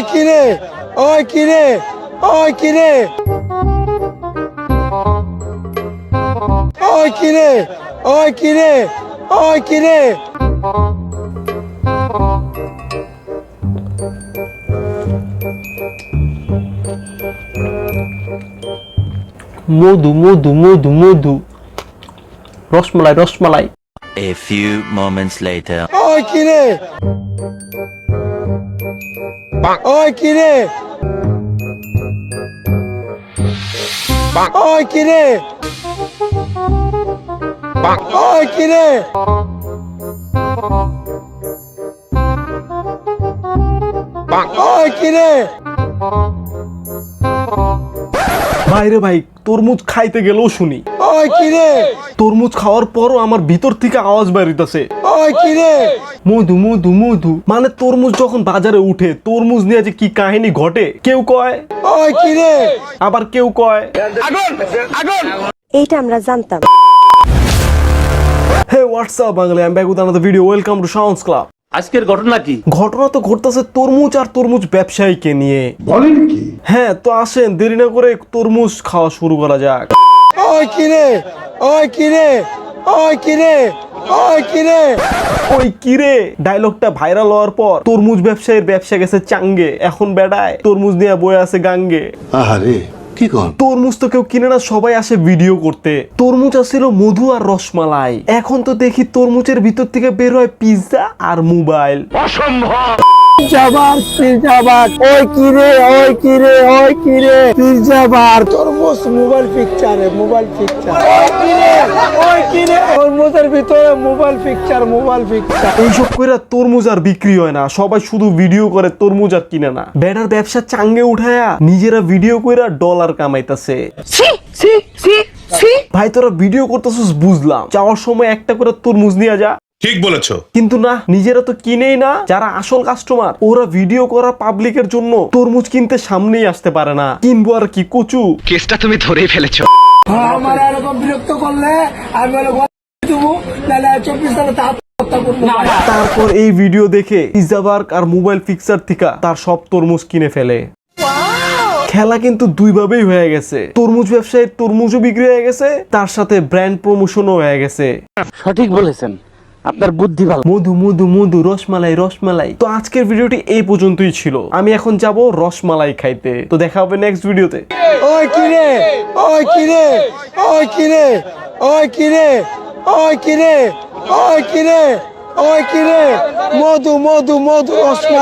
ওই কিরে ওই কিরে ওই কিরে ওই কিরে ওই কিরে ওই কিরে মধু মধু মধু মধু rasmalai rasmalai. A few moments later. ওই কিরে ওই কিরে ওই কিরে ওই কিরে ওই কিরে ভাইরে ভাই, তরমুজ খাইতে গেলেও শুনি, ওই কিরে তরমুজ খাওয়ার পরও আমার ভিতর থেকে আওয়াজ বেরিতেছে ওই কিরে মধু মধু মধু। মানে তরমুজ যখন বাজারে উঠে তরমুজ নিয়ে যে কি কাহিনী ঘটে, কেউ কয় ওই কিরে আবার কেউ কয় এইটা আমরা জানতাম। হে হোয়াটসঅ্যাপ বাঙালি, আমি back with another video. Welcome to sounds club. আজকের ঘটনা কি? ঘটনা তো ঘটতেছে তরমুজ আর তরমুজ ব্যবসায়ীকে নিয়ে। বলেন কি হ্যাঁ, তো আসেন দেরি না করে তরমুজ খাওয়া শুরু করা যাক। ওই কিরে ওই কিরে ওই কিরে ওই কিরে ওই কিরে ডায়লগটা ভাইরাল হওয়ার পর তরমুজ ব্যবসায়ীর ব্যবসা গেছে চাঙ্গে, এখন বেড়ায় তরমুজ নিয়ে বয়ে আছে গাঙ্গে। আহারে কি কোন? তরমুজ তো কেউ কিনে না, সবাই আসে ভিডিও করতে। তরমুজ আসছিল মধু আর রসমালাই, এখন তো দেখি তরমুজের ভিতর থেকে বের হয় পিৎজা আর মোবাইল। ওই কিরে ওই কিরে ওই কিরে পিজ্জাবার তরমুজ মোবাইল পিকচারে মোবাইল পিকচার ওই কিরে ওই কিরে তরমুজের ভিতরে মোবাইল পিকচার মোবাইল পিকচার। এইসব কইরা তরমুজ আর বিক্রি হয় না, সবাই শুধু ভিডিও করে, তরমুজ আর কিনে না। বেটার ব্যবসা চাঙ্গে উঠায়া নিজেরা ভিডিও কইরা ডলার কামাইতাছে। ভাই তোরা ভিডিও করতেছিস বুঝলাম, যাওয়ার সময় একটা করে তরমুজ নিয়ে যা। ঠিক বলেছো। কিন্তু না, নিজেরা তো কিনেই না। যারা আসল কাস্টমার ওরা ভিডিও করা পাবলিকের জন্য তরমুজ কিনতে সামনেই আসতে পারে না। কিনবো আর কি কচু। কেসটা তুমি ধরেই ফেলেছো। আমার এরকম বিরক্ত করলে আমি হলো দেবো, নাহলে 24 সালে তা হত্যা করবো। তারপর এই ভিডিও দেখে পিজ্জাবার্গ আর মোবাইল ফিক্সার থেকে তার সব তরমুজ কিনে ফেলে। খেলা কিন্তু দুই ভাবেই হয়ে গেছে, তরমুজ ব্যবসায়ীর তরমুজও বিক্রি হয়ে গেছে, তার সাথে ব্র্যান্ড প্রমোশনও হয়ে গেছে। সঠিক বলেছেন, আপনার বুদ্ধি ভালো। মধু মধু মধু রসমালাই রসমালাই। তো আজকের ভিডিওটি এই পর্যন্তই ছিল। আমি এখন যাব রসমালাই খাইতে। তো দেখা হবে নেক্সট ভিডিওতে। ওই কিরে ওই কিরে ওই কিরে ওই কিরে ওই কিরে ওই কিরে ওই কিরে মধু মধু মধু রসমালাই।